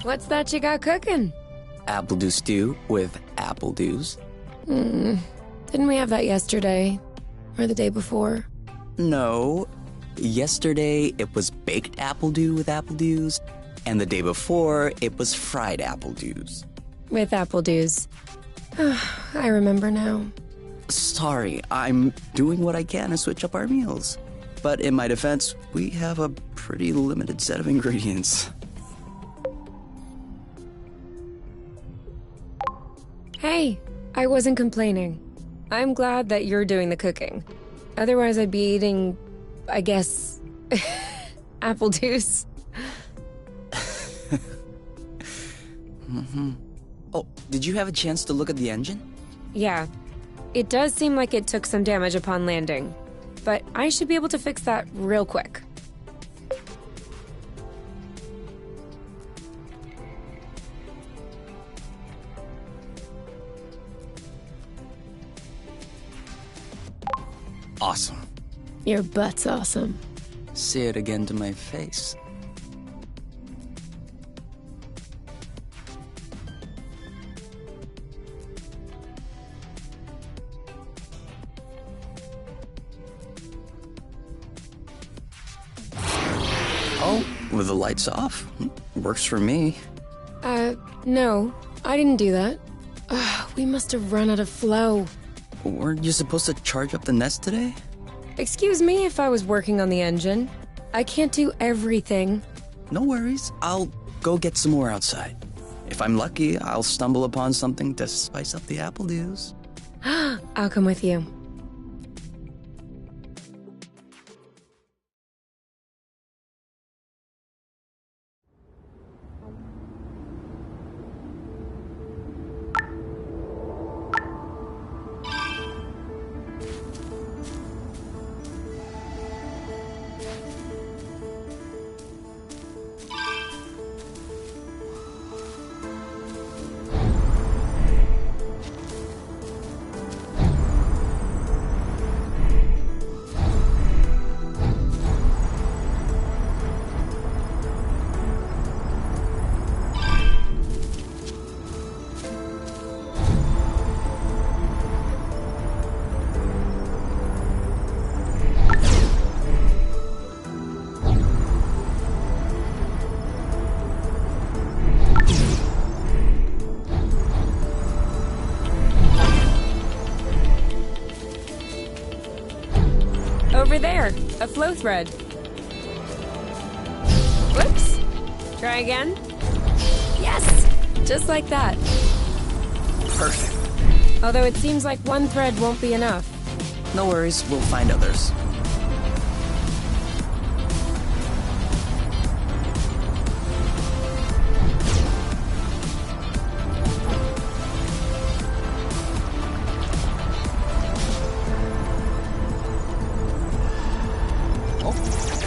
What's that you got cooking? Apple dew stew with apple dews. Didn't we have that yesterday? Or the day before? No. Yesterday, it was baked apple dew with apple dews, and the day before, it was fried apple dews. With apple dews. I remember now. Sorry, I'm doing what I can to switch up our meals. But in my defense, we have a pretty limited set of ingredients. Hey, I wasn't complaining. I'm glad that you're doing the cooking. Otherwise, I'd be eating, I guess, apple juice. Oh, did you have a chance to look at the engine? Yeah, it does seem like it took some damage upon landing, but I should be able to fix that real quick. Awesome. Your butt's awesome. Say it again to my face. Oh, with the lights off? Works for me. No, I didn't do that. We must have run out of flow. Weren't you supposed to charge up the nest today? Excuse me if I was working on the engine. I can't do everything. No worries. I'll go get some more outside. If I'm lucky, I'll stumble upon something to spice up the apple dews. I'll come with you. Over there, a flow thread. Whoops. Try again. Yes! Just like that. Perfect. Although it seems like one thread won't be enough. No worries, we'll find others.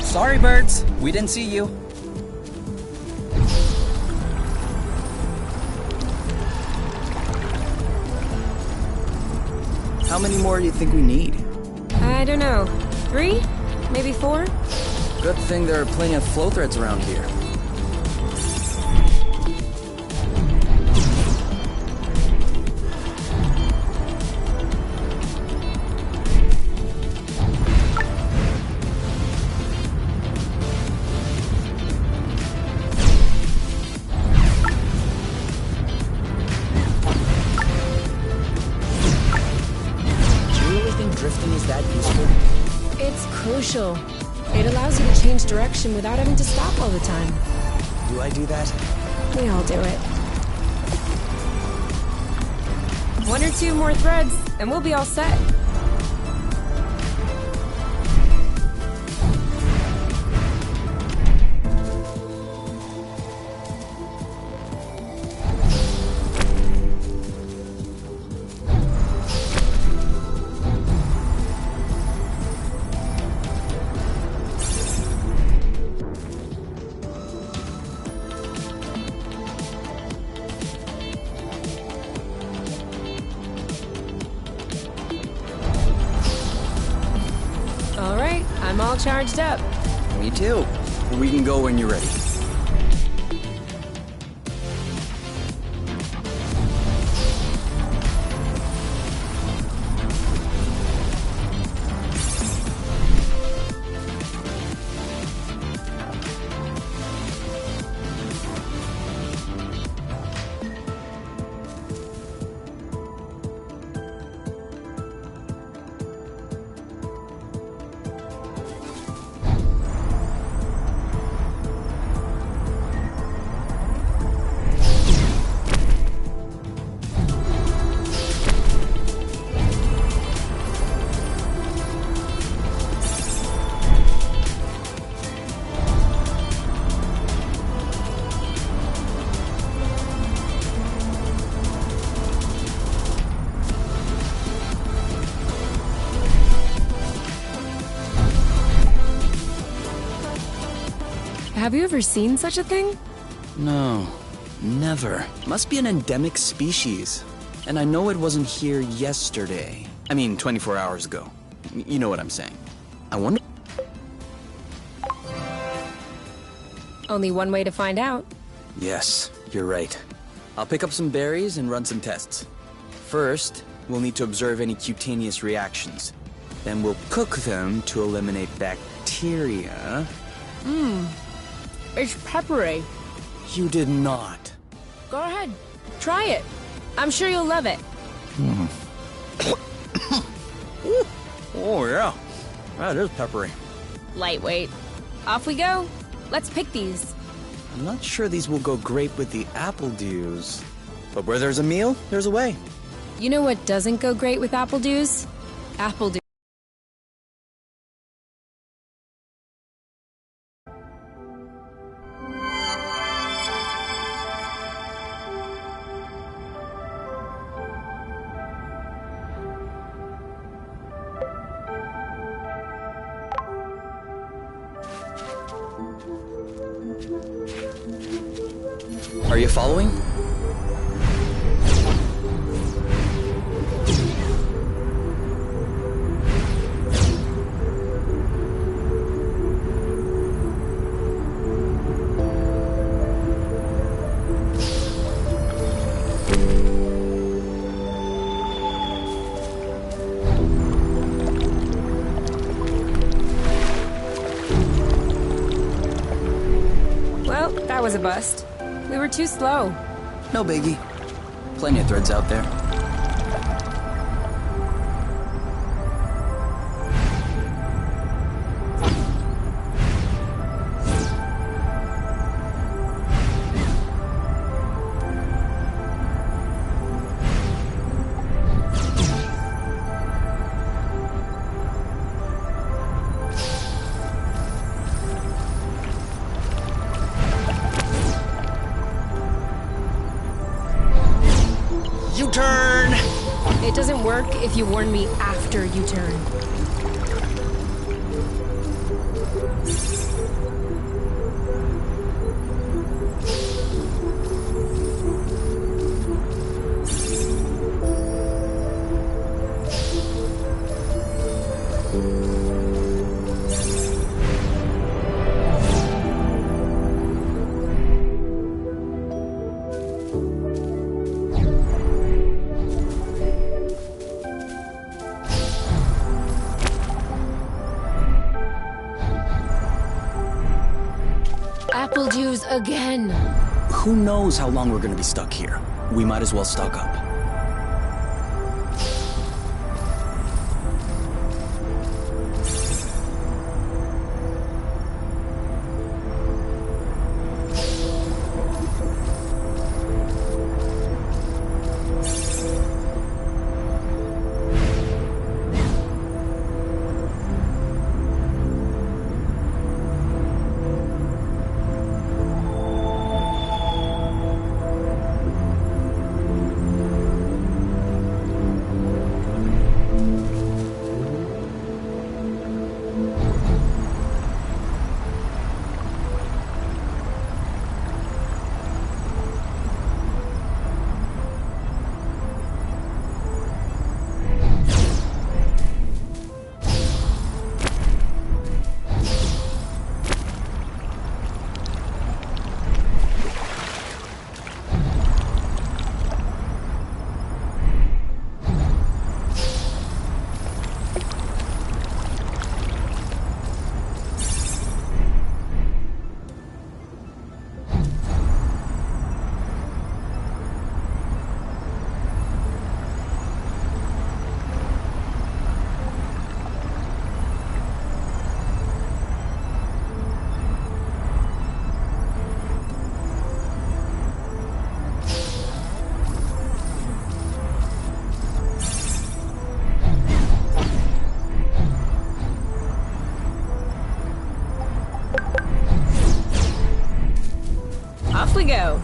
Sorry, birds. We didn't see you. How many more do you think we need? I don't know. 3? Maybe 4? Good thing there are plenty of flow threads around here. Drifting is that useful? It's crucial. It allows you to change direction without having to stop all the time. Do I do that? We all do it. 1 or 2 more threads, and we'll be all set. All right, I'm all charged up. Me too. We can go when you're ready. Have you ever seen such a thing? No, never. Must be an endemic species. And I know it wasn't here yesterday. I mean, 24 hours ago. You know what I'm saying. I wonder... Only one way to find out. Yes, you're right. I'll pick up some berries and run some tests. First, we'll need to observe any cutaneous reactions. Then we'll cook them to eliminate bacteria. It's peppery. You did not. Go ahead. Try it. I'm sure you'll love it. Oh, yeah. That is peppery. Lightweight. Off we go. Let's pick these. I'm not sure these will go great with the apple dews. But where there's a meal, there's a way. You know what doesn't go great with apple dews? Apple dews. Are you following? Well, that was a bust. We were too slow. No biggie. Plenty of threads out there. U-turn! It doesn't work if you warn me after you turn. Apple juice again. Who knows how long we're gonna be stuck here? We might as well stock up. Off we go.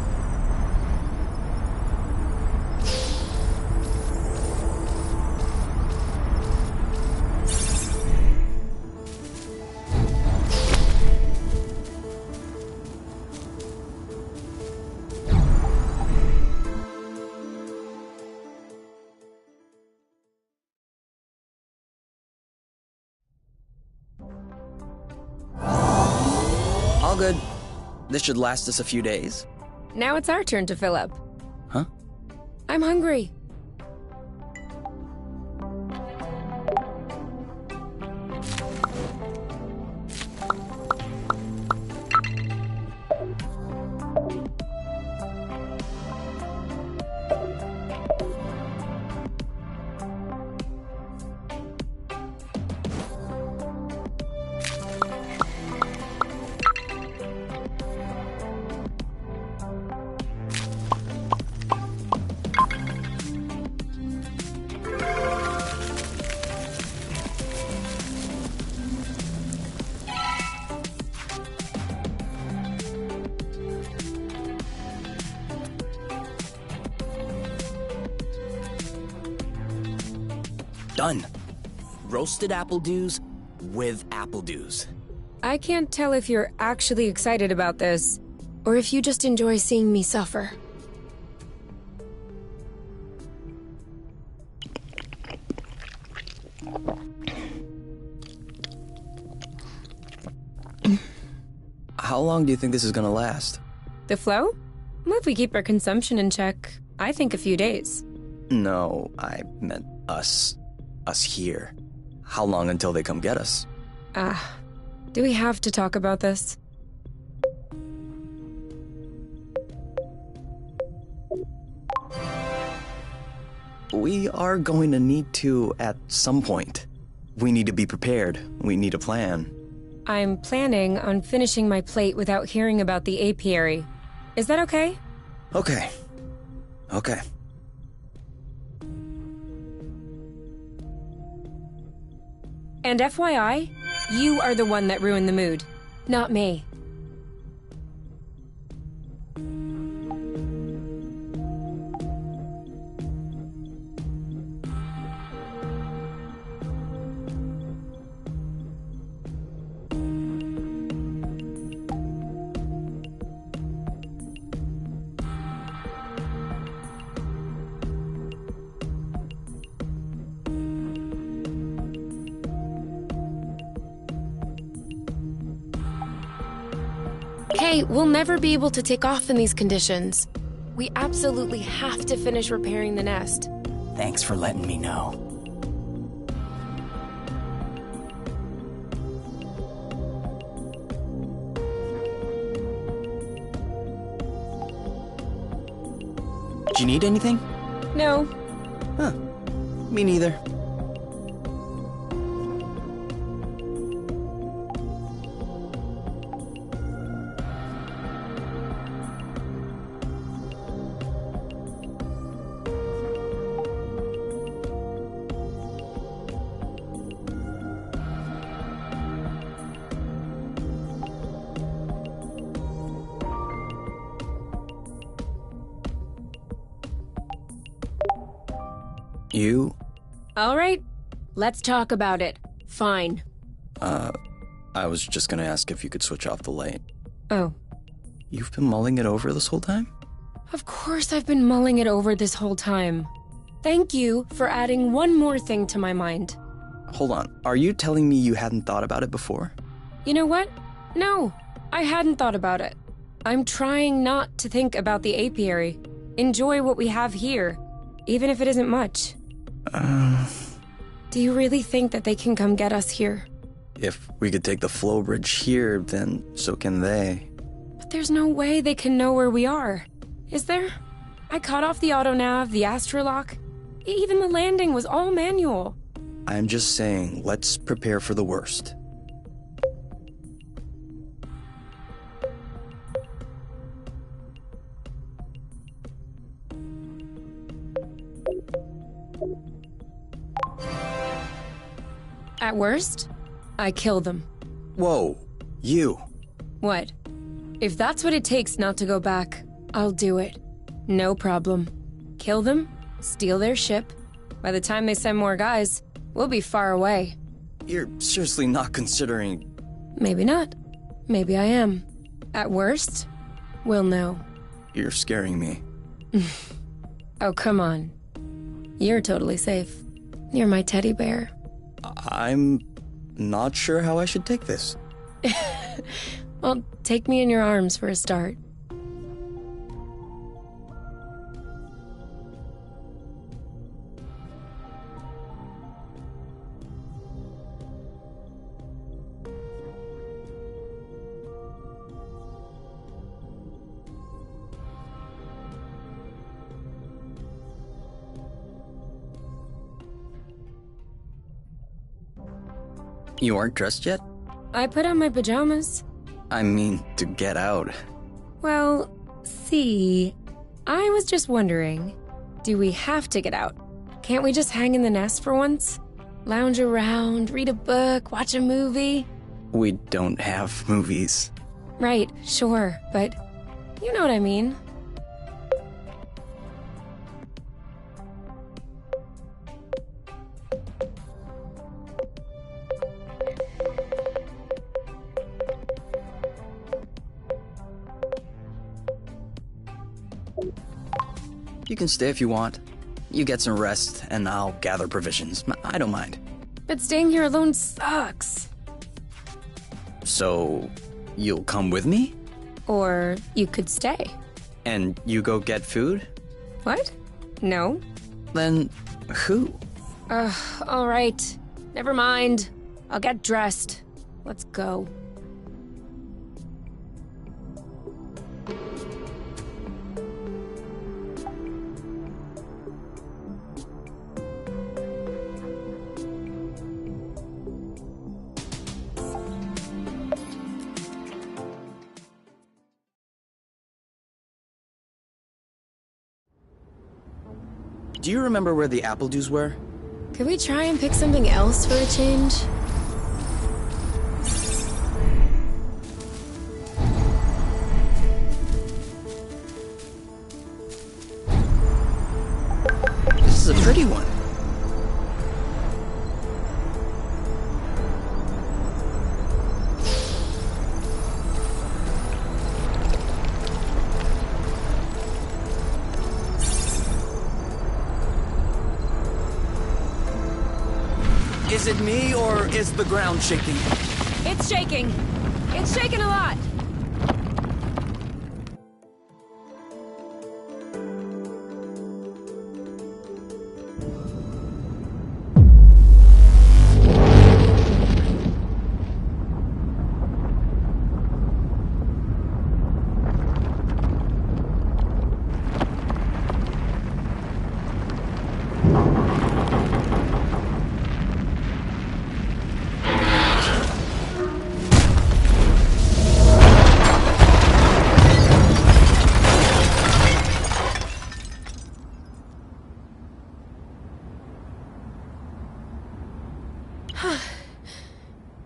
All good. This should last us a few days. Now it's our turn to fill up. Huh? I'm hungry. Done. Roasted apple dews with apple dews. I can't tell if you're actually excited about this, or if you just enjoy seeing me suffer. How long do you think this is gonna last? The flow? Well, if we keep our consumption in check, I think a few days. No, I meant us. Us here. How long until they come get us? Do we have to talk about this? We are going to need to at some point. We need to be prepared. We need a plan. I'm planning on finishing my plate without hearing about the apiary. Is that okay? Okay. Okay. And FYI, you are the one that ruined the mood, not me. Hey, we'll never be able to take off in these conditions. We absolutely have to finish repairing the nest. Thanks for letting me know. Do you need anything? No. Huh. Me neither. You? All right, let's talk about it. Fine. I was just gonna ask if you could switch off the light. Oh. You've been mulling it over this whole time? Of course I've been mulling it over this whole time. Thank you for adding one more thing to my mind. Hold on, are you telling me you hadn't thought about it before? You know what? No, I hadn't thought about it. I'm trying not to think about the apiary. Enjoy what we have here, even if it isn't much. Do you really think that they can come get us here? If we could take the flow bridge here, then so can they. But there's no way they can know where we are. Is there? I cut off the autonav, the astrolock. Even the landing was all manual. I'm just saying, let's prepare for the worst. At worst, I kill them. Whoa, you. What? If that's what it takes not to go back, I'll do it. No problem. Kill them, steal their ship. By the time they send more guys, we'll be far away. You're seriously not considering... Maybe not. Maybe I am. At worst, we'll know. You're scaring me. Oh, come on. You're totally safe. You're my teddy bear. I'm not sure how I should take this. Well, take me in your arms for a start. You aren't dressed yet? I put on my pajamas. I mean, to get out. Well, see, I was just wondering, do we have to get out? Can't we just hang in the nest for once? Lounge around, read a book, watch a movie? We don't have movies. Right, sure, but you know what I mean. You can stay if you want. You get some rest, and I'll gather provisions. I don't mind. But staying here alone sucks. So, you'll come with me? Or you could stay. And you go get food? What? No. Then, who? All right. Never mind. I'll get dressed. Let's go. Do you remember where the apple dews were? Could we try and pick something else for a change? This is a pretty one. Is it me, or is the ground shaking? It's shaking. It's shaking a lot.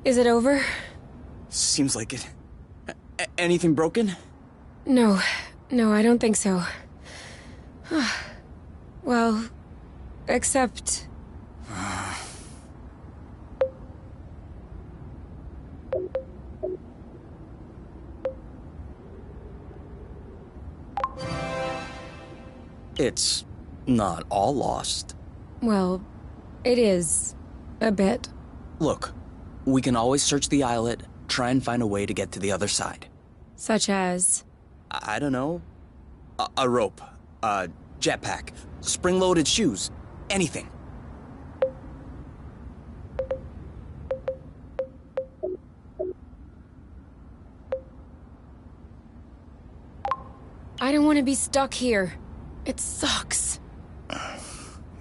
Is it over? Seems like it. Anything broken? No, I don't think so. Well, except... It's not all lost. Well, it is. A bit. Look, we can always search the islet, try and find a way to get to the other side. Such as... I don't know. A rope, a jetpack, spring-loaded shoes, anything. I don't want to be stuck here. It sucks.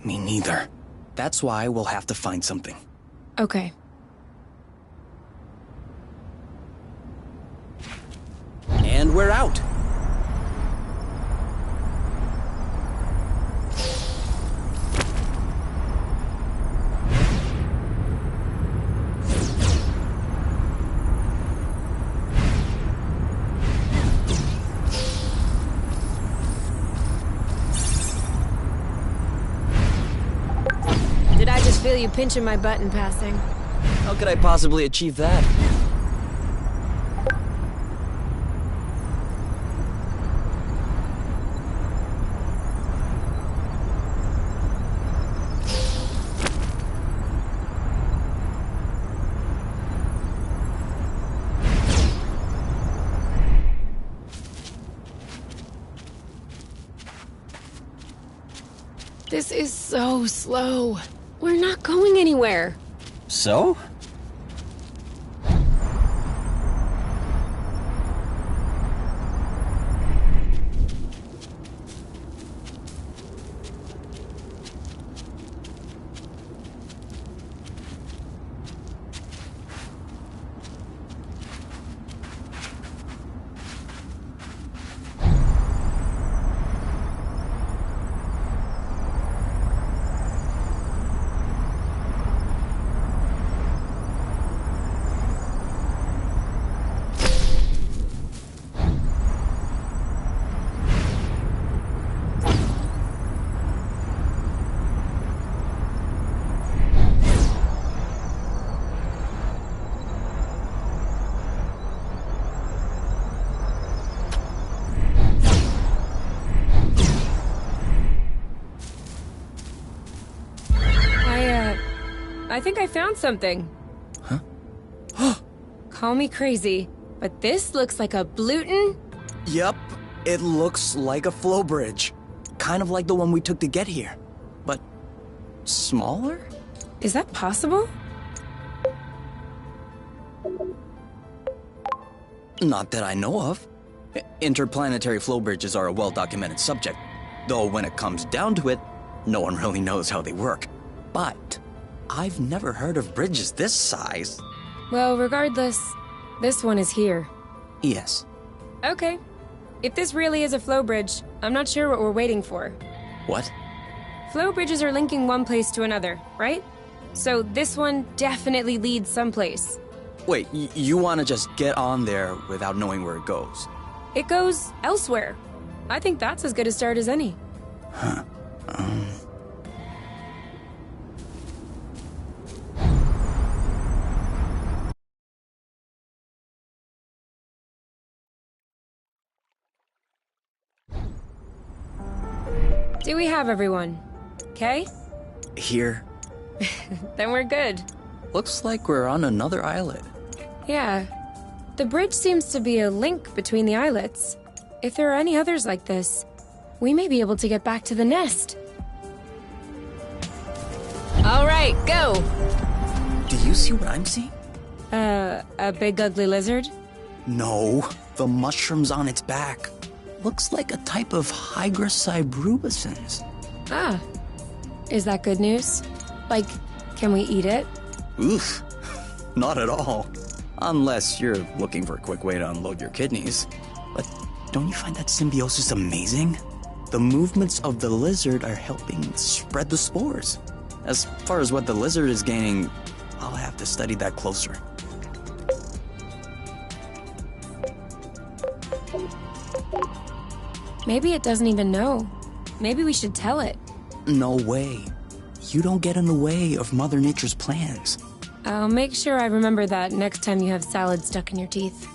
Me neither. That's why we'll have to find something. Okay. And we're out. Did I just feel you pinching my butt in passing? How could I possibly achieve that? This is so slow. We're not going anywhere. So? I think I found something. Huh? Call me crazy, but this looks like a Bluton. Yep, it looks like a flow bridge. Kind of like the one we took to get here. But smaller? Is that possible? Not that I know of. Interplanetary flow bridges are a well-documented subject, though when it comes down to it, no one really knows how they work. But I've never heard of bridges this size. Well, regardless, this one is here. Yes. Okay. If this really is a flow bridge, I'm not sure what we're waiting for. What? Flow bridges are linking one place to another, right? So this one definitely leads someplace. Wait, you want to just get on there without knowing where it goes? It goes elsewhere. I think that's as good a start as any. Huh. Do we have everyone? Okay? Here. Then we're good. Looks like we're on another islet. Yeah. The bridge seems to be a link between the islets. If there are any others like this, we may be able to get back to the nest. All right, go! Do you see what I'm seeing? A big ugly lizard? No, the mushrooms on its back. Looks like a type of Hygroscybrubicins. Ah. Is that good news? Like, can we eat it? Oof. Not at all. Unless you're looking for a quick way to unload your kidneys. But don't you find that symbiosis amazing? The movements of the lizard are helping spread the spores. As far as what the lizard is gaining, I'll have to study that closer. Maybe it doesn't even know. Maybe we should tell it. No way. You don't get in the way of Mother Nature's plans. I'll make sure I remember that next time you have salad stuck in your teeth.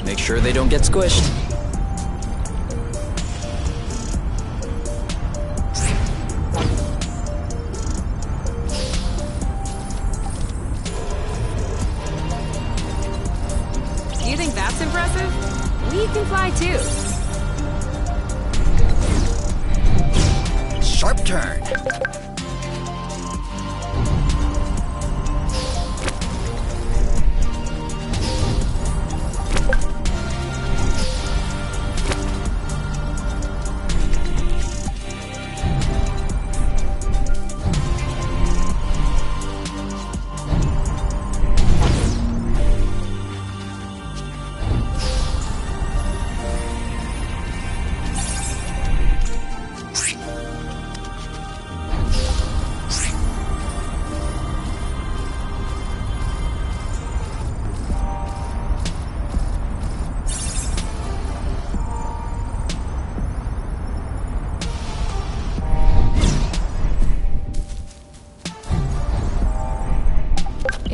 Make sure they don't get squished. You think that's impressive? We can fly too. Sharp turn.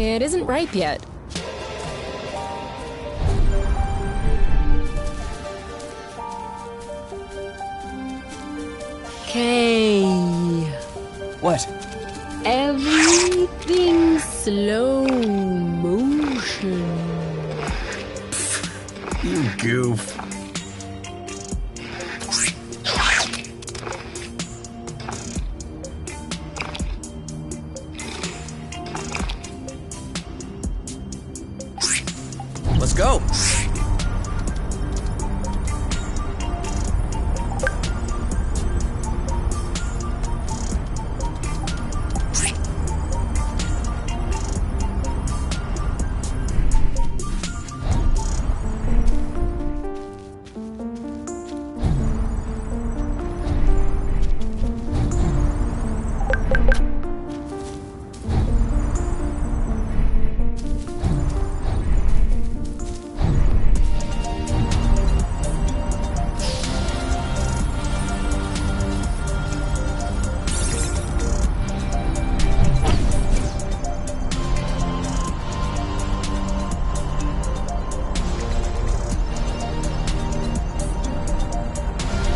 It isn't ripe yet. Okay. What? Everything slow motion. You goof. Let's go.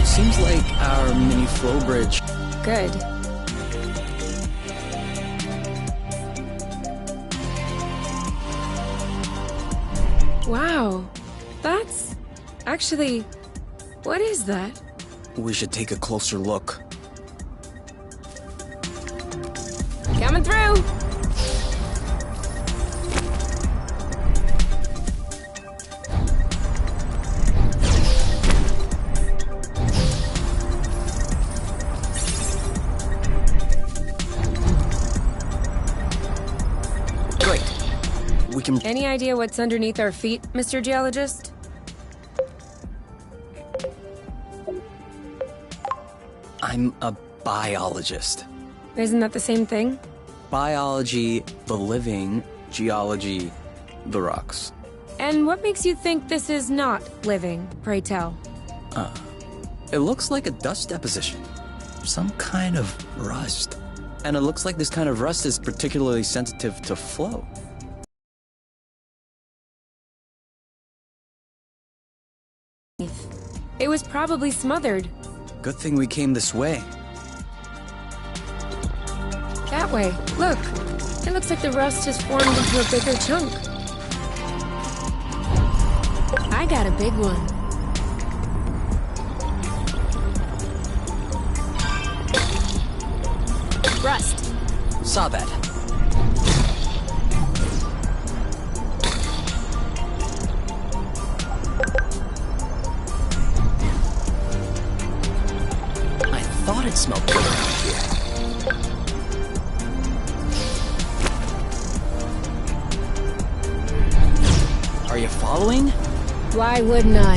Seems like our mini flow bridge. Good. Wow. That's... actually... what is that? We should take a closer look. Coming through! We can... Any idea what's underneath our feet, Mr. Geologist? I'm a biologist. Isn't that the same thing? Biology, the living, geology, the rocks. And what makes you think this is not living, pray tell? It looks like a dust deposition. Some kind of rust. And it looks like this kind of rust is particularly sensitive to flow. It was probably smothered. Good thing we came this way. That way. Look. It looks like the rust has formed into a bigger chunk. I got a big one. Rust. Saw that. I thought it smelled good around here. Are you following? Why wouldn't I?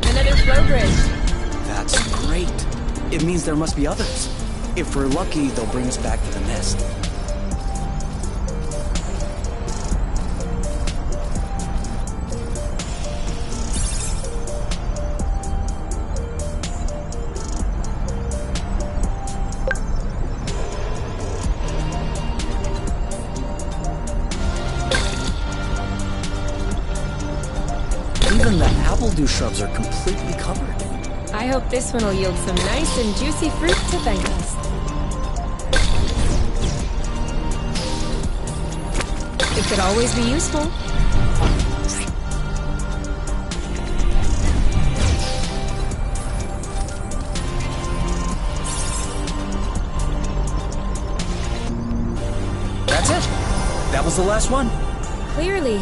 Another flow bridge. That's great. It means there must be others. If we're lucky, they'll bring us back to the nest. Even the apple-dew shrubs are completely covered. I hope this one will yield some nice and juicy fruit to thank us. It could always be useful. That's it. That was the last one. Clearly.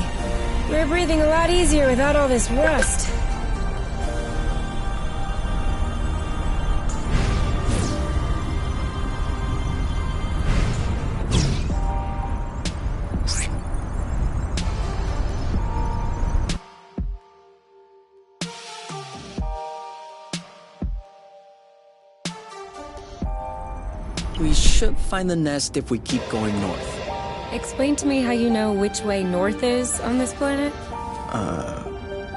We're breathing a lot easier without all this rust. We should find the nest if we keep going north. Explain to me how you know which way north is on this planet?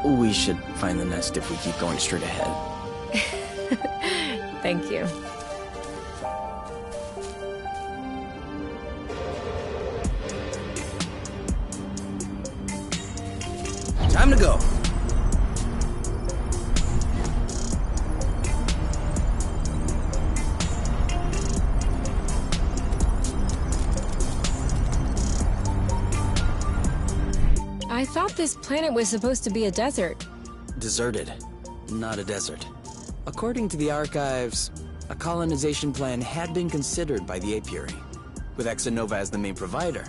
We should find the nest if we keep going straight ahead. Thank you. Time to go. I thought this planet was supposed to be a desert. Deserted, not a desert. According to the archives, a colonization plan had been considered by the apiary, with Exonova as the main provider.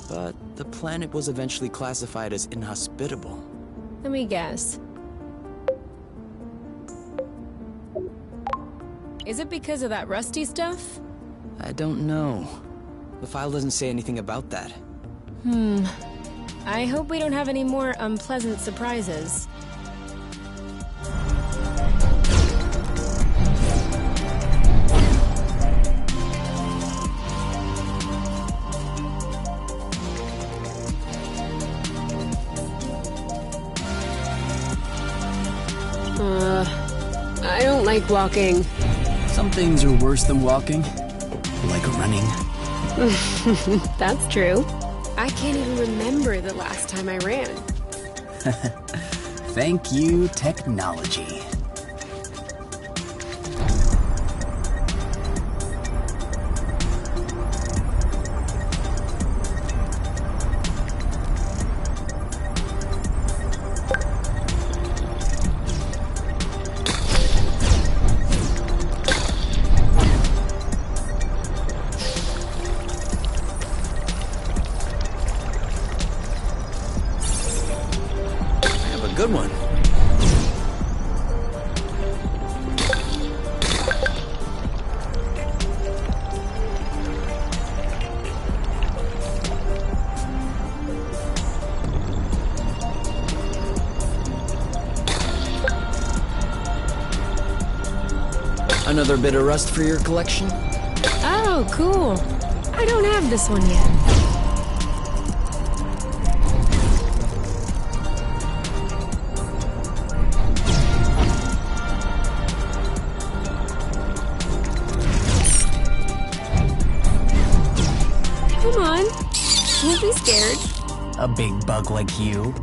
But the planet was eventually classified as inhospitable. Let me guess. Is it because of that rusty stuff? I don't know. The file doesn't say anything about that. I hope we don't have any more unpleasant surprises. I don't like walking. Some things are worse than walking, like running. That's true. I can't even remember the last time I ran. Thank you, technology. Good one. Another bit of rust for your collection? Oh, cool. I don't have this one yet. Come on. Don't be scared. A big bug like you.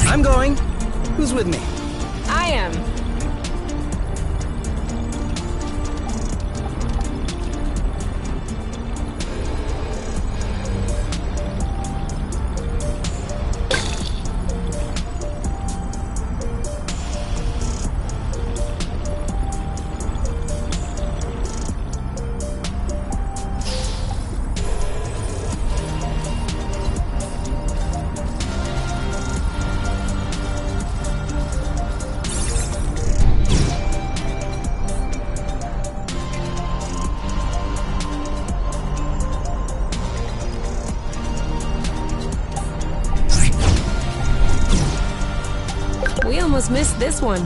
I'm going. Who's with me? I am. We almost missed this one.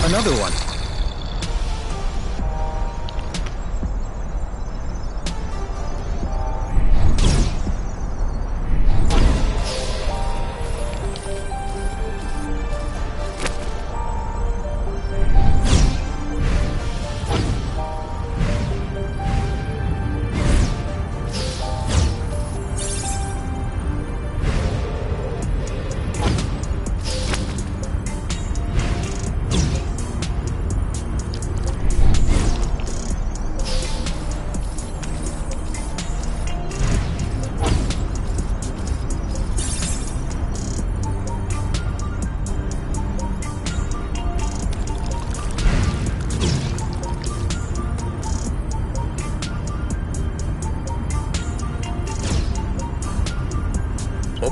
Another one.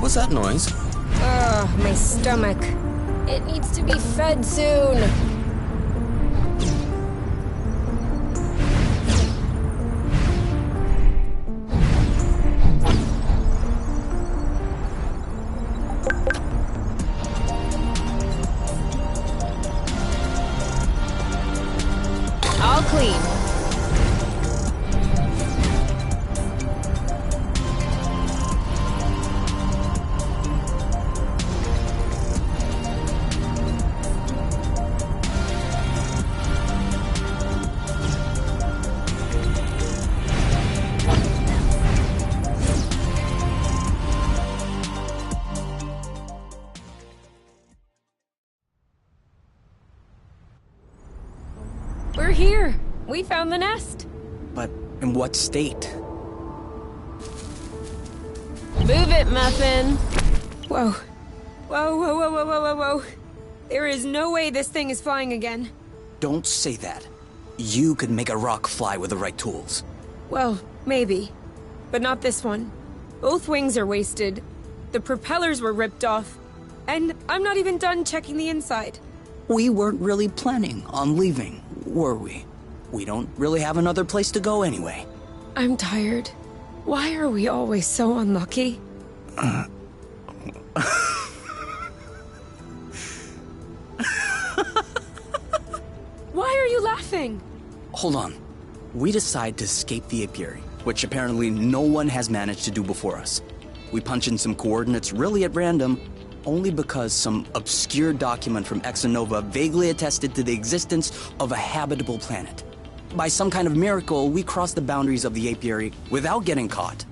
was that noise? Ugh, my stomach. It needs to be fed soon. All clean. We're here. We found the nest. But in what state? Move it, Muffin. Whoa. Whoa, whoa, whoa, whoa, whoa, whoa, whoa. There is no way this thing is flying again. Don't say that. You could make a rock fly with the right tools. Well, maybe. But not this one. Both wings are wasted. The propellers were ripped off. And I'm not even done checking the inside. We weren't really planning on leaving, were we? We don't really have another place to go anyway. I'm tired. Why are we always so unlucky? Why are you laughing? Hold on. We decide to escape the apiary, which apparently no one has managed to do before us. We punch in some coordinates really at random, only because some obscure document from Exonova vaguely attested to the existence of a habitable planet. By some kind of miracle, we cross the boundaries of the apiary without getting caught.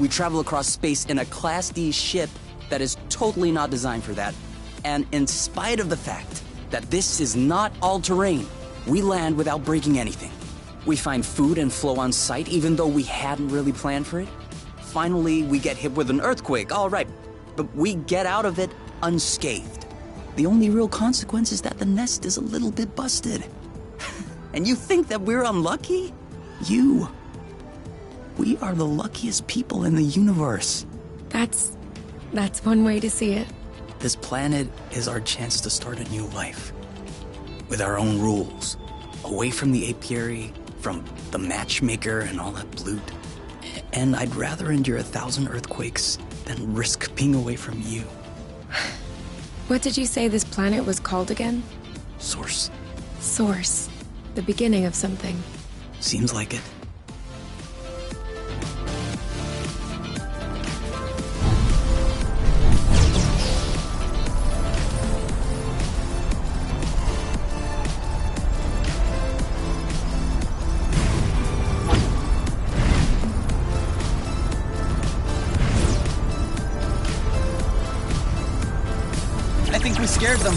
We travel across space in a Class D ship that is totally not designed for that. And in spite of the fact that this is not all-terrain, we land without breaking anything. We find food and flow on site even though we hadn't really planned for it. Finally, we get hit with an earthquake, all right, but we get out of it unscathed. The only real consequence is that the nest is a little bit busted. And you think that we're unlucky? We are the luckiest people in the universe. That's one way to see it. This planet is our chance to start a new life. With our own rules. Away from the apiary, from the matchmaker and all that loot. And I'd rather endure 1,000 earthquakes than risk being away from you. What did you say this planet was called again? Source. Source. The beginning of something. Seems like it. I think we scared them.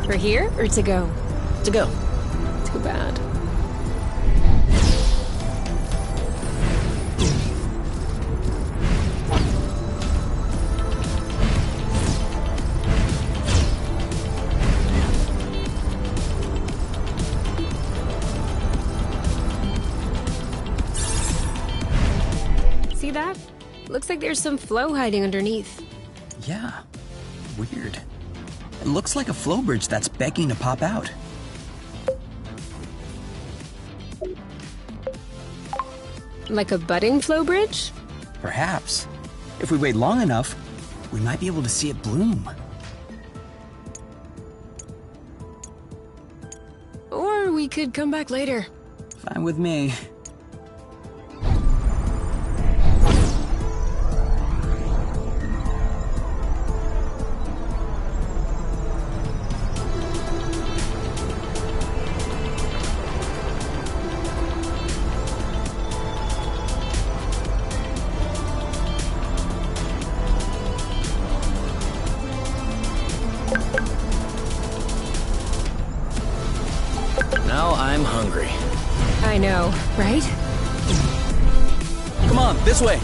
For here or to go? To go. Too bad. See that? Looks like there's some flow hiding underneath. Yeah. Weird. It looks like a flow bridge that's begging to pop out. Like a budding flow bridge? Perhaps. If we wait long enough, we might be able to see it bloom. Or we could come back later. Fine with me. Now I'm hungry. I know, right? Come on, this way.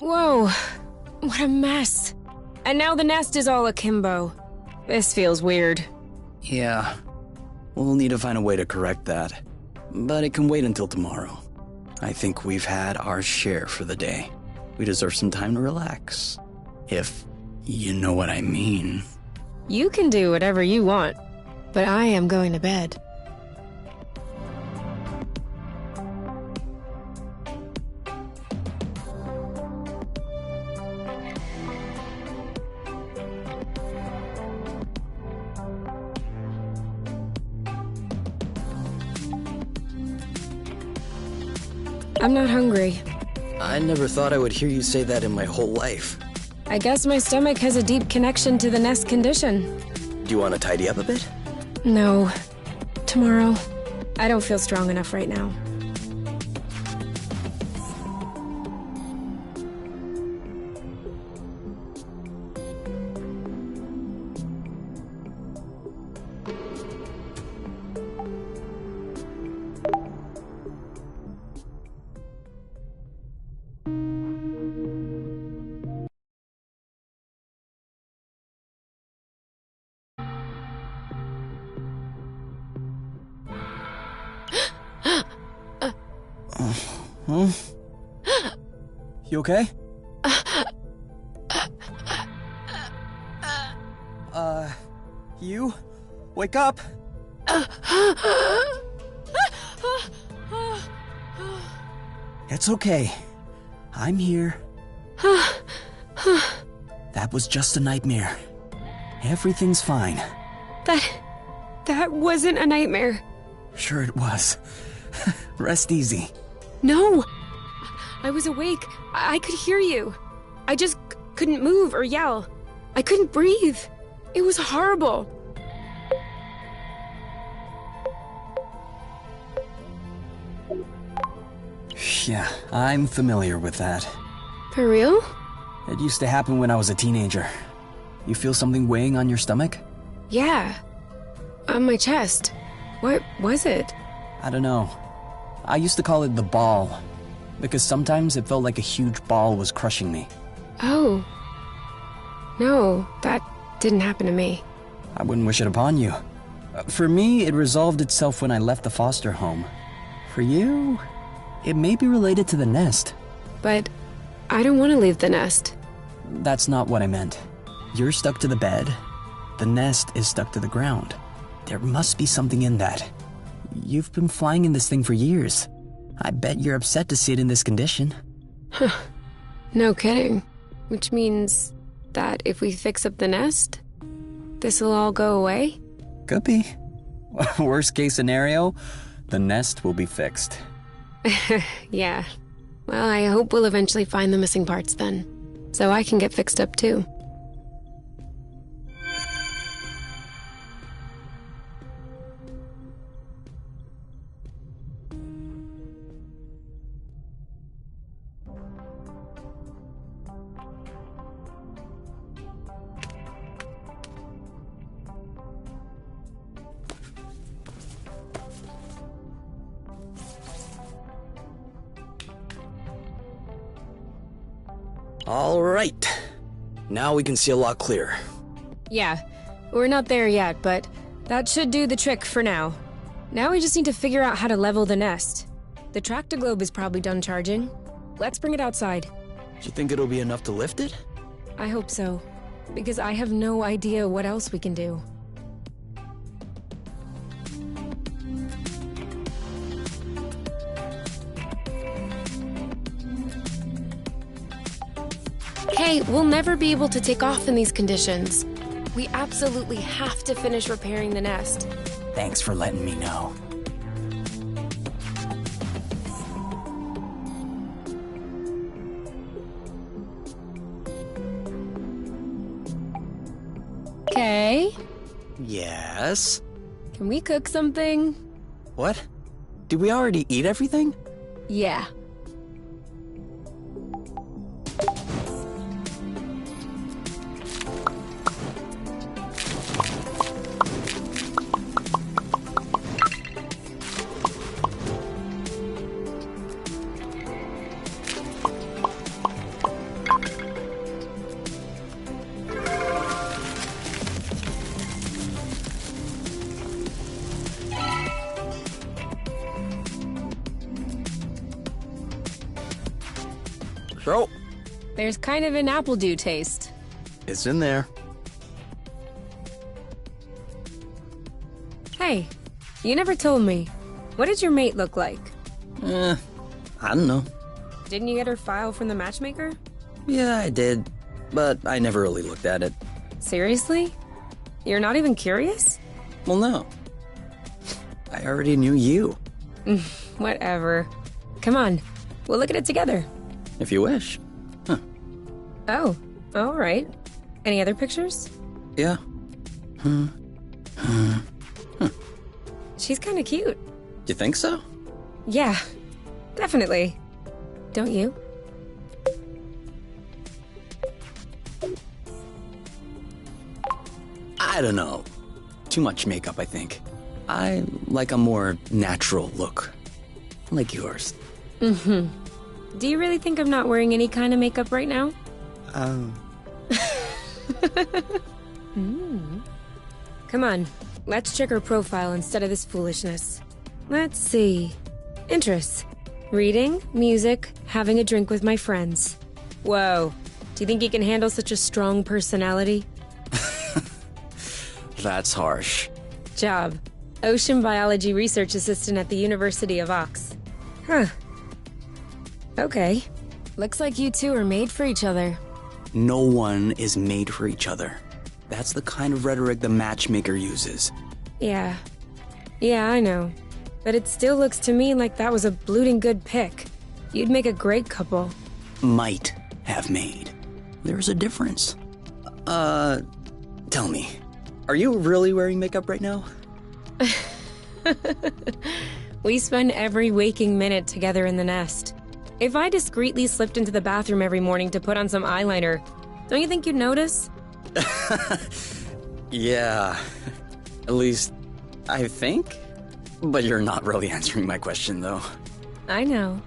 Whoa, what a mess. And now the nest is all akimbo. This feels weird. Yeah, we'll need to find a way to correct that. But it can wait until tomorrow. I think we've had our share for the day. We deserve some time to relax. If you know what I mean. You can do whatever you want, but I am going to bed. I'm not hungry. I never thought I would hear you say that in my whole life. I guess my stomach has a deep connection to the nest condition. Do you want to tidy up a bit? No. Tomorrow. I don't feel strong enough right now. Huh? You okay? You? Wake up! It's okay. I'm here. That was just a nightmare. Everything's fine. That wasn't a nightmare. Sure it was. Rest easy. No! I was awake. I could hear you. I just couldn't move or yell. I couldn't breathe. It was horrible. Yeah, I'm familiar with that. For real? It used to happen when I was a teenager. You feel something weighing on your stomach? Yeah. On my chest. What was it? I don't know. I used to call it the ball, because sometimes it felt like a huge ball was crushing me. Oh. No, that didn't happen to me. I wouldn't wish it upon you. For me, it resolved itself when I left the foster home. For you, it may be related to the nest. But I don't want to leave the nest. That's not what I meant. You're stuck to the bed. The nest is stuck to the ground. There must be something in that. You've been flying in this thing for years. I bet you're upset to see it in this condition. Huh. No kidding. Which means that if we fix up the nest, this'll all go away? Could be. Worst case scenario, the nest will be fixed. Yeah. Well, I hope we'll eventually find the missing parts then, so I can get fixed up too. All right. Now we can see a lot clearer. Yeah, we're not there yet, but that should do the trick for now. Now we just need to figure out how to level the nest. The tractoglobe is probably done charging. Let's bring it outside. Do you think it'll be enough to lift it? I hope so, because I have no idea what else we can do. Hey, we'll never be able to take off in these conditions. We absolutely have to finish repairing the nest. Thanks for letting me know. Okay. Yes? Can we cook something? What? Did we already eat everything? Yeah. There's kind of an apple dew taste. It's in there. Hey, you never told me. What did your mate look like? I don't know. Didn't you get her file from the matchmaker? Yeah, I did, but I never really looked at it. Seriously? You're not even curious? Well, no. I already knew you. Whatever. Come on, we'll look at it together. If you wish. Huh. Oh, all right. Any other pictures? Yeah. She's kind of cute. You think so? Yeah, definitely. Don't you? I don't know. Too much makeup, I think. I like a more natural look. Like yours. Do you really think I'm not wearing any kind of makeup right now? Come on, let's check her profile instead of this foolishness. Let's see. Interests. Reading, music, having a drink with my friends. Whoa. Do you think you can handle such a strong personality? That's harsh. Job. Ocean biology research assistant at the University of Ox. Huh. Okay. Looks like you two are made for each other. No one is made for each other. That's the kind of rhetoric the matchmaker uses. Yeah. Yeah, I know. But it still looks to me like that was a blooting good pick. You'd make a great couple. Might have made. There's a difference. Tell me, are you really wearing makeup right now? We spend every waking minute together in the nest. If I discreetly slipped into the bathroom every morning to put on some eyeliner, don't you think you'd notice? Yeah. At least, I think? But you're not really answering my question, though. I know.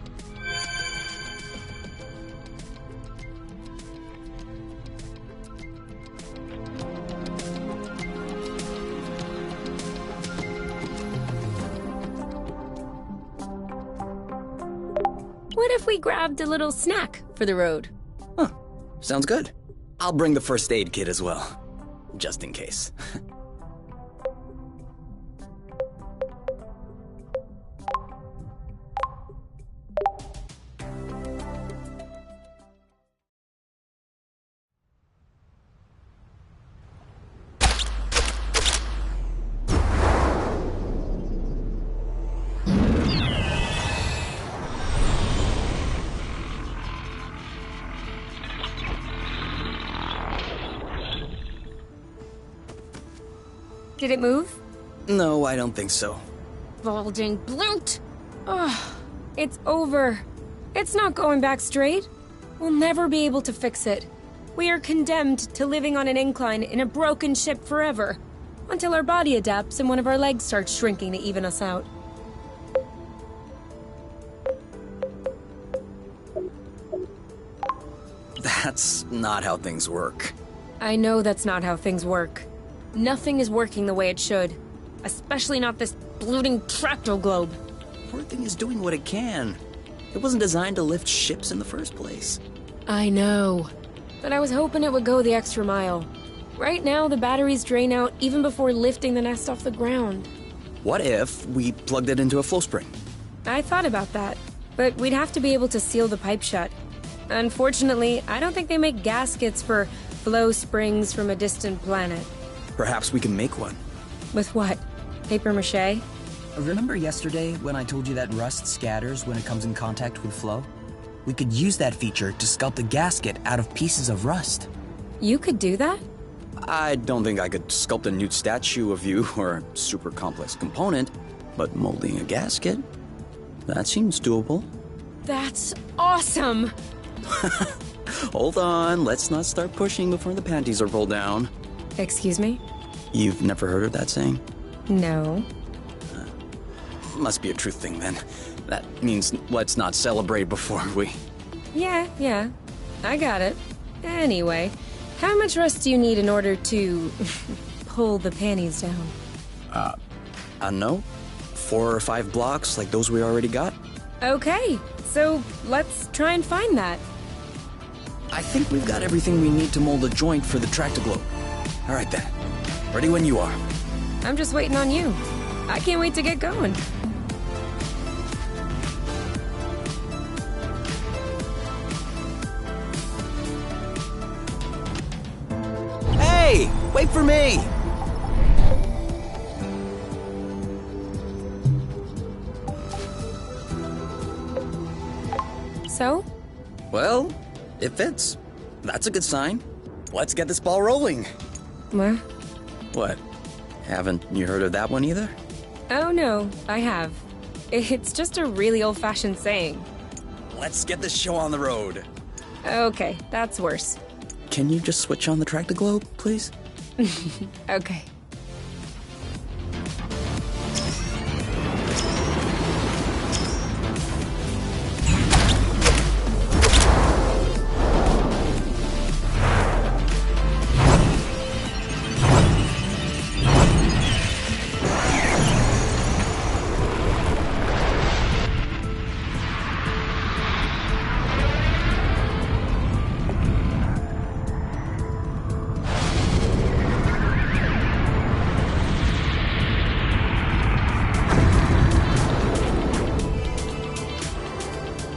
What if we grabbed a little snack for the road? Huh. Sounds good. I'll bring the first aid kit as well. Just in case. Did it move? No, I don't think so. Balding bloot! Ugh, it's over. It's not going back straight. We'll never be able to fix it. We are condemned to living on an incline in a broken ship forever, until our body adapts and one of our legs starts shrinking to even us out. That's not how things work. I know that's not how things work. Nothing is working the way it should. Especially not this bloating tracto globe. Poor thing is doing what it can. It wasn't designed to lift ships in the first place. I know. But I was hoping it would go the extra mile. Right now, the batteries drain out even before lifting the nest off the ground. What if we plugged it into a flow spring? I thought about that, but we'd have to be able to seal the pipe shut. Unfortunately, I don't think they make gaskets for flow springs from a distant planet. Perhaps we can make one. With what? Paper mache? Remember yesterday when I told you that rust scatters when it comes in contact with flow? We could use that feature to sculpt a gasket out of pieces of rust. You could do that? I don't think I could sculpt a nude statue of you or a super complex component, but molding a gasket? That seems doable. That's awesome! Hold on, let's not start pushing before the panties are pulled down. Excuse me? You've never heard of that saying? No. Must be a truth thing then. That means let's not celebrate before we... Yeah. I got it. Anyway, how much rust do you need in order to pull the panties down? I don't know. 4 or 5 blocks like those we already got? Okay, so let's try and find that. I think we've got everything we need to mold a joint for the tractoglobe. All right then. Ready when you are. I'm just waiting on you. I can't wait to get going. Hey! Wait for me! So? Well, it fits. That's a good sign. Let's get this ball rolling. Well? What? Haven't you heard of that one either? Oh no, I have. It's just a really old-fashioned saying. Let's get this show on the road. Okay, that's worse. Can you just switch on the tractoglobe, please? Okay.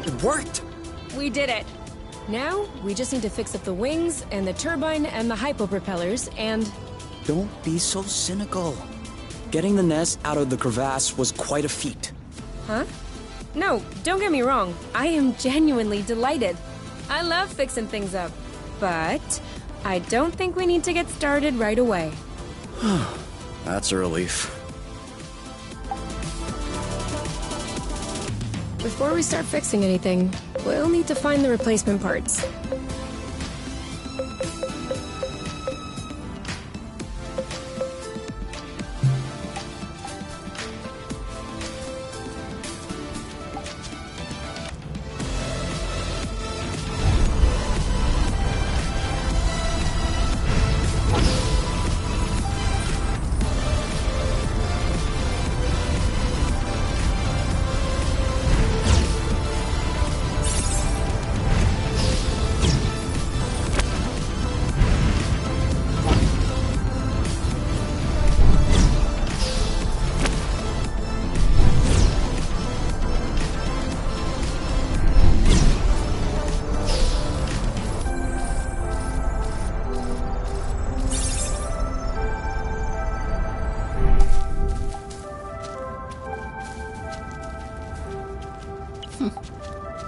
It worked! We did it! Now, we just need to fix up the wings, and the turbine, and the hypopropellers, and... Don't be so cynical. Getting the nest out of the crevasse was quite a feat. Huh? No, don't get me wrong. I am genuinely delighted. I love fixing things up. But I don't think we need to get started right away. That's a relief. Before we start fixing anything, we'll need to find the replacement parts.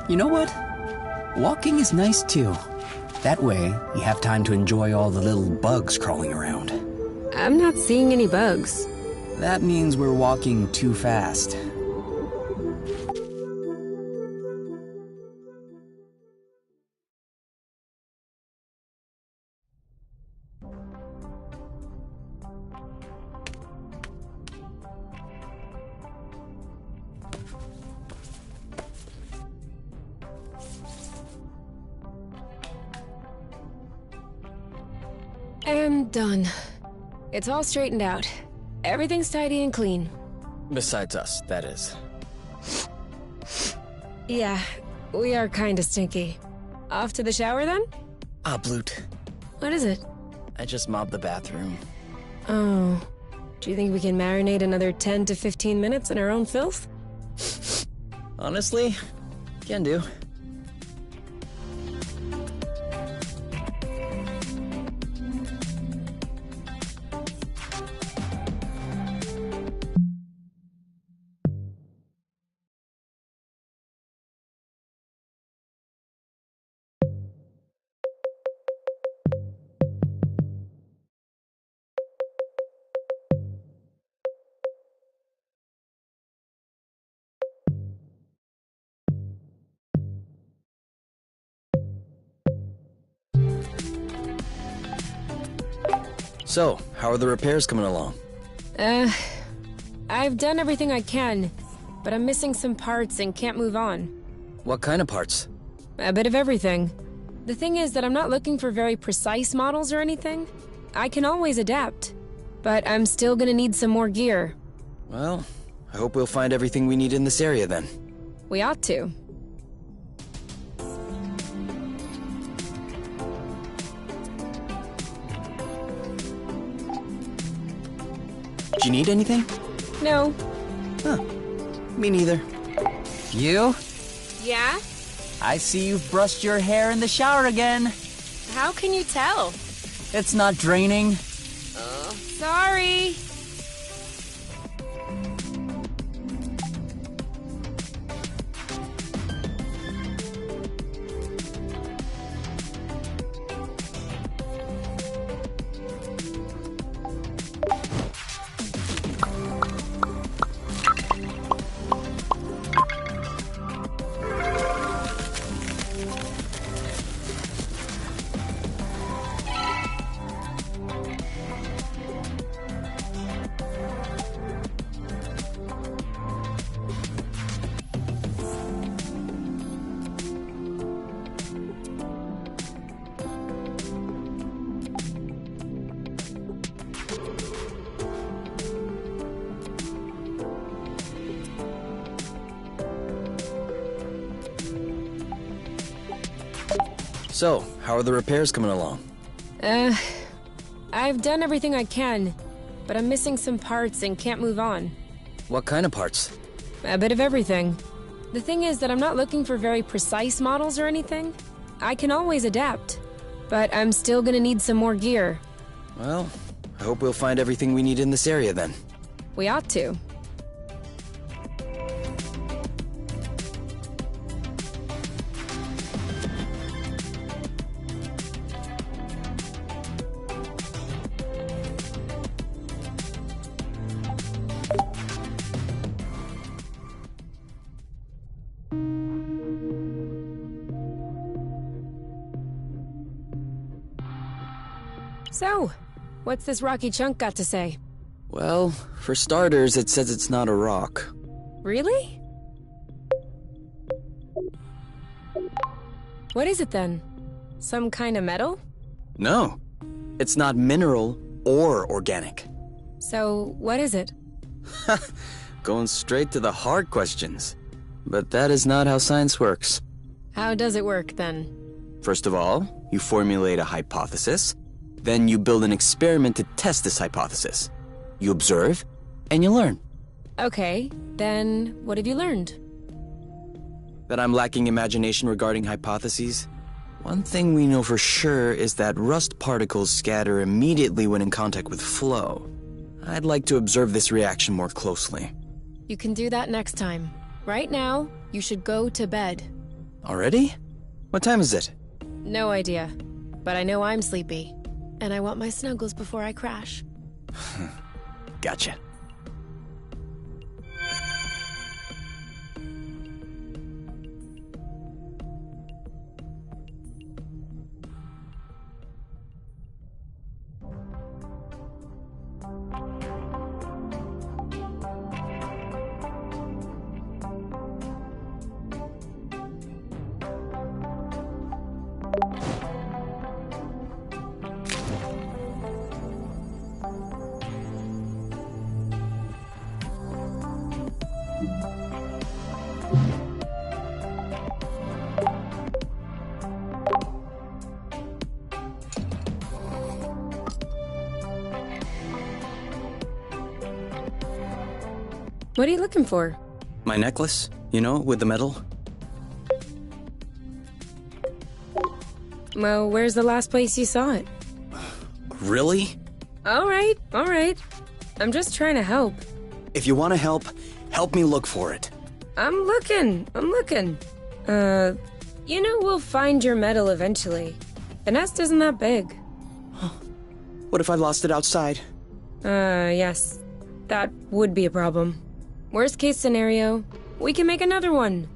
You know what? Walking is nice too. That way, you have time to enjoy all the little bugs crawling around. I'm not seeing any bugs. That means we're walking too fast. And done. It's all straightened out. Everything's tidy and clean. Besides us, that is. Yeah, we are kinda stinky. Off to the shower then? Ah, Bloot. What is it? I just mobbed the bathroom. Oh. Do you think we can marinate another 10 to 15 minutes in our own filth? Honestly, can do. So, how are the repairs coming along? I've done everything I can, but I'm missing some parts and can't move on. What kind of parts? A bit of everything. The thing is that I'm not looking for very precise models or anything. I can always adapt, but I'm still gonna need some more gear. Well, I hope we'll find everything we need in this area then. We ought to. Do you need anything? No. Huh. Me neither. You? Yeah? I see you've brushed your hair in the shower again. How can you tell? It's not draining. Sorry. So, how are the repairs coming along? I've done everything I can, but I'm missing some parts and can't move on. What kind of parts? A bit of everything. The thing is that I'm not looking for very precise models or anything. I can always adapt, but I'm still gonna need some more gear. Well, I hope we'll find everything we need in this area then. We ought to. So, what's this rocky chunk got to say? Well, for starters, it says it's not a rock. Really? What is it then? Some kind of metal? No, it's not mineral or organic. So, what is it? Going straight to the hard questions. But that is not how science works. How does it work then? First of all, you formulate a hypothesis. Then you build an experiment to test this hypothesis. You observe, and you learn. Okay, then what have you learned? That I'm lacking imagination regarding hypotheses? One thing we know for sure is that rust particles scatter immediately when in contact with flow. I'd like to observe this reaction more closely. You can do that next time. Right now, you should go to bed. Already? What time is it? No idea, but I know I'm sleepy. And I want my snuggles before I crash. Gotcha. What are you looking for? My necklace, you know, with the metal. Well, where's the last place you saw it? Really? All right. I'm just trying to help. If you want to help me look for it. I'm looking. We'll find your medal eventually. The nest isn't that big. What if I lost it outside? Yes. That would be a problem. Worst case scenario, we can make another one.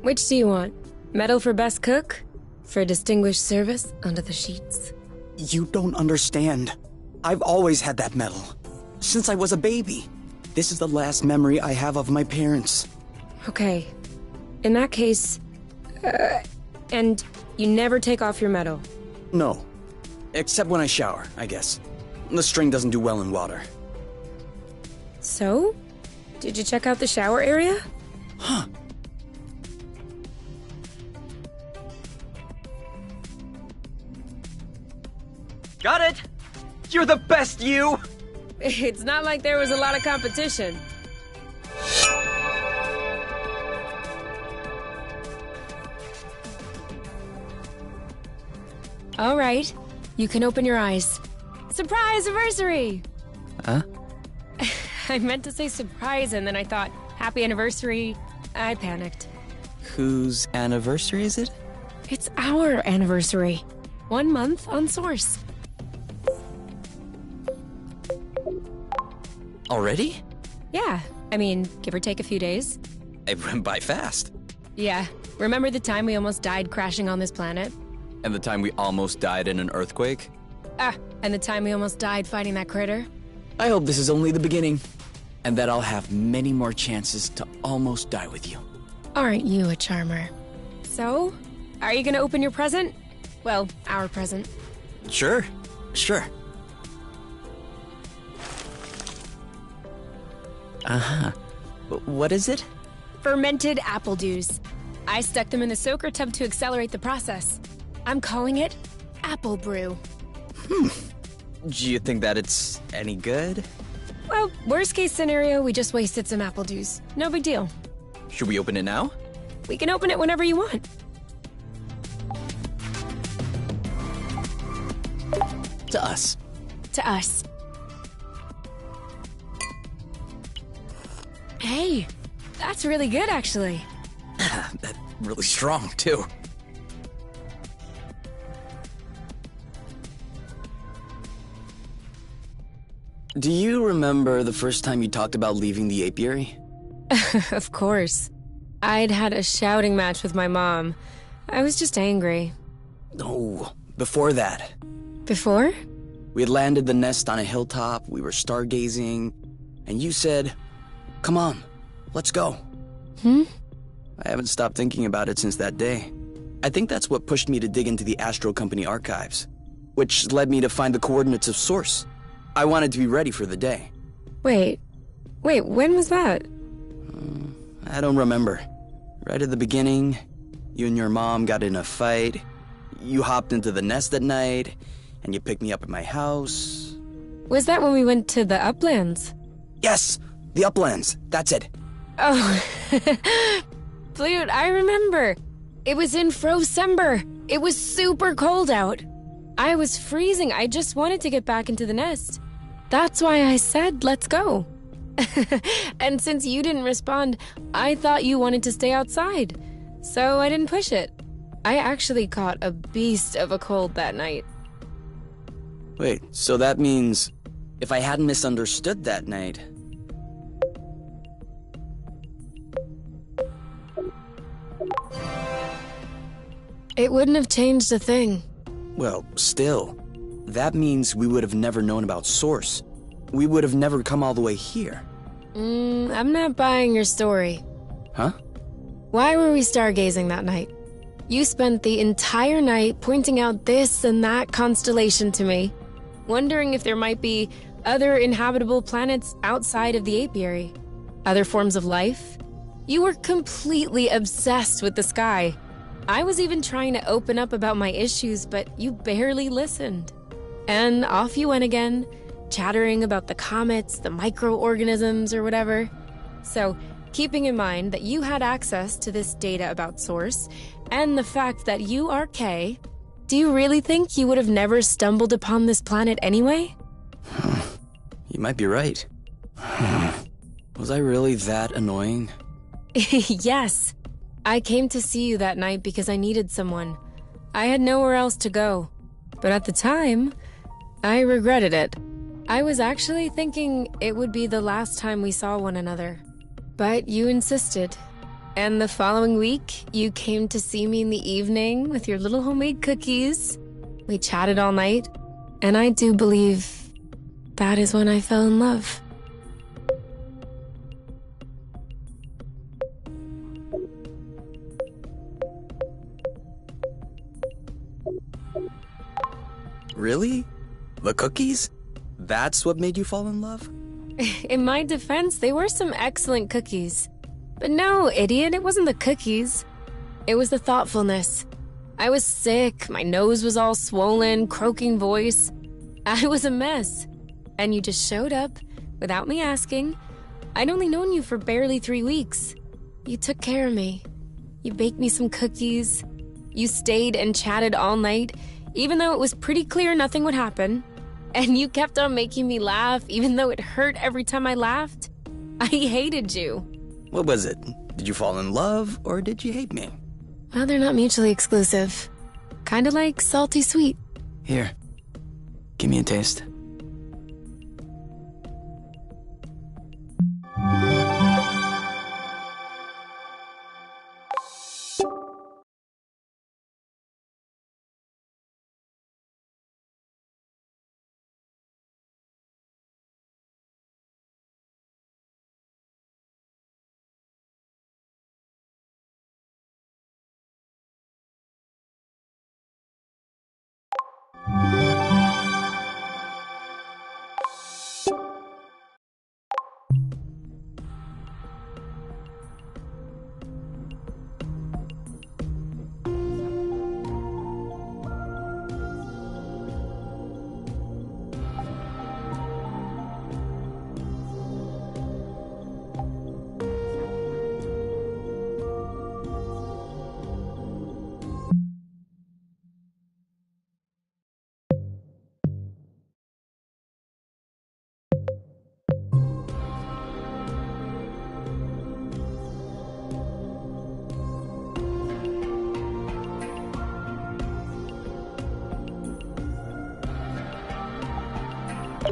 Which do you want? Medal for best cook? For distinguished service under the sheets? You don't understand. I've always had that medal. Since I was a baby. This is the last memory I have of my parents. Okay. In that case... and you never take off your medal? No. Except when I shower, I guess. The string doesn't do well in water. So? Did you check out the shower area? Huh. Got it! You're the best, you! It's not like there was a lot of competition. All right, you can open your eyes. Surprise anniversary! Huh? I meant to say surprise, and then I thought, happy anniversary. I panicked. Whose anniversary is it? It's our anniversary. 1 month on Source. Already? Yeah, I mean, give or take a few days. It went by fast. Yeah, remember the time we almost died crashing on this planet? And the time we almost died in an earthquake? And the time we almost died fighting that critter? I hope this is only the beginning, and that I'll have many more chances to almost die with you. Aren't you a charmer? So, are you gonna open your present? Well, our present. Sure. Uh-huh. What is it? Fermented apple dews. I stuck them in the soaker tub to accelerate the process. I'm calling it Apple Brew. Do you think that it's any good? Well, worst case scenario, we just wasted some apple dews. No big deal. Should we open it now? We can open it whenever you want. To us. To us. Hey, that's really good, actually. That's really strong, too. Do you remember the first time you talked about leaving the apiary? Of course. I'd had a shouting match with my mom. I was just angry. No, before that. Before? We had landed the nest on a hilltop, we were stargazing, and you said, "Come on, let's go." I haven't stopped thinking about it since that day. I think that's what pushed me to dig into the Astro Company archives, which led me to find the coordinates of Source. I wanted to be ready for the day. Wait, when was that? I don't remember. Right at the beginning, you and your mom got in a fight. You hopped into the nest at night, and you picked me up at my house. Was that when we went to the Uplands? Yes, the Uplands. That's it. Oh, dude, I remember. It was in Frocember. It was super cold out. I was freezing. I just wanted to get back into the nest. That's why I said, let's go. And since you didn't respond, I thought you wanted to stay outside. So I didn't push it. I actually caught a beast of a cold that night. Wait, so that means if I hadn't misunderstood that night... It wouldn't have changed a thing. Well, still, that means we would have never known about Source. We would have never come all the way here. I'm not buying your story. Huh? Why were we stargazing that night? You spent the entire night pointing out this and that constellation to me, wondering if there might be other inhabitable planets outside of the apiary. Other forms of life? You were completely obsessed with the sky. I was even trying to open up about my issues, but you barely listened. And off you went again, chattering about the comets, the microorganisms, or whatever. So, keeping in mind that you had access to this data about Source, and the fact that you are K, do you really think you would have never stumbled upon this planet anyway? You might be right. Was I really that annoying? Yes. I came to see you that night because I needed someone. I had nowhere else to go. But at the time, I regretted it. I was actually thinking it would be the last time we saw one another. But you insisted. And the following week, you came to see me in the evening with your little homemade cookies. We chatted all night. And I do believe that is when I fell in love. Really? The cookies? That's what made you fall in love? In my defense, they were some excellent cookies. But no, idiot, it wasn't the cookies. It was the thoughtfulness. I was sick, my nose was all swollen, croaking voice. I was a mess. and you just showed up without me asking. I'd only known you for barely 3 weeks. You took care of me. You baked me some cookies. You stayed and chatted all night, even though it was pretty clear nothing would happen. And you kept on making me laugh, even though it hurt every time I laughed. I hated you. What was it? Did you fall in love, or did you hate me? Well, they're not mutually exclusive. Kinda like salty sweet. Here, give me a taste.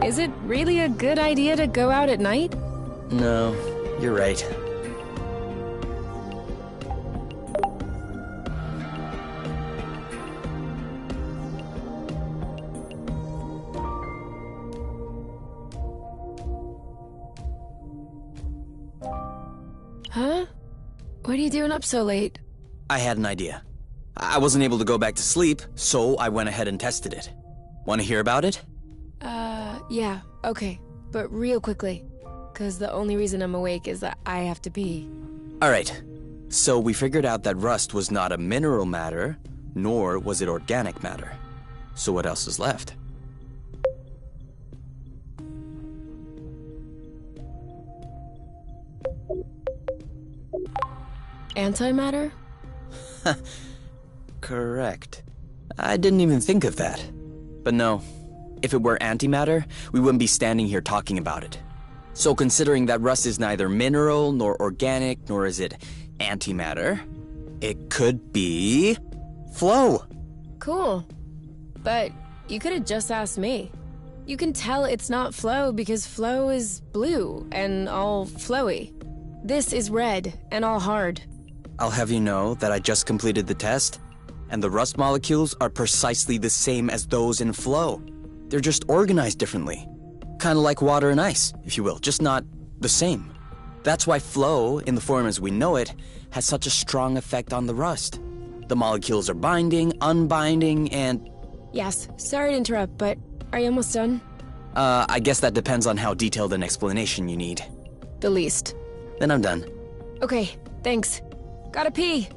Is it really a good idea to go out at night? No, you're right. Huh? What are you doing up so late? I had an idea. I wasn't able to go back to sleep, so I went ahead and tested it. Want to hear about it? Yeah, okay. But real quickly. 'Cause the only reason I'm awake is that I have to pee. Alright, so we figured out that rust was not a mineral matter, nor was it organic matter. So what else is left? Antimatter? Correct. I didn't even think of that. But no, if it were antimatter, we wouldn't be standing here talking about it. So considering that rust is neither mineral nor organic, nor is it antimatter, it could be flow. Cool. But you could have just asked me. You can tell it's not flow because flow is blue and all flowy. This is red and all hard. I'll have you know that I just completed the test, and the rust molecules are precisely the same as those in flow. They're just organized differently. Kind of like water and ice, if you will, just not the same. That's why flow, in the form as we know it, has such a strong effect on the rust. The molecules are binding, unbinding, and... Yes, sorry to interrupt, but are you almost done? I guess that depends on how detailed an explanation you need. The least. Then I'm done. Okay, thanks. Gotta pee.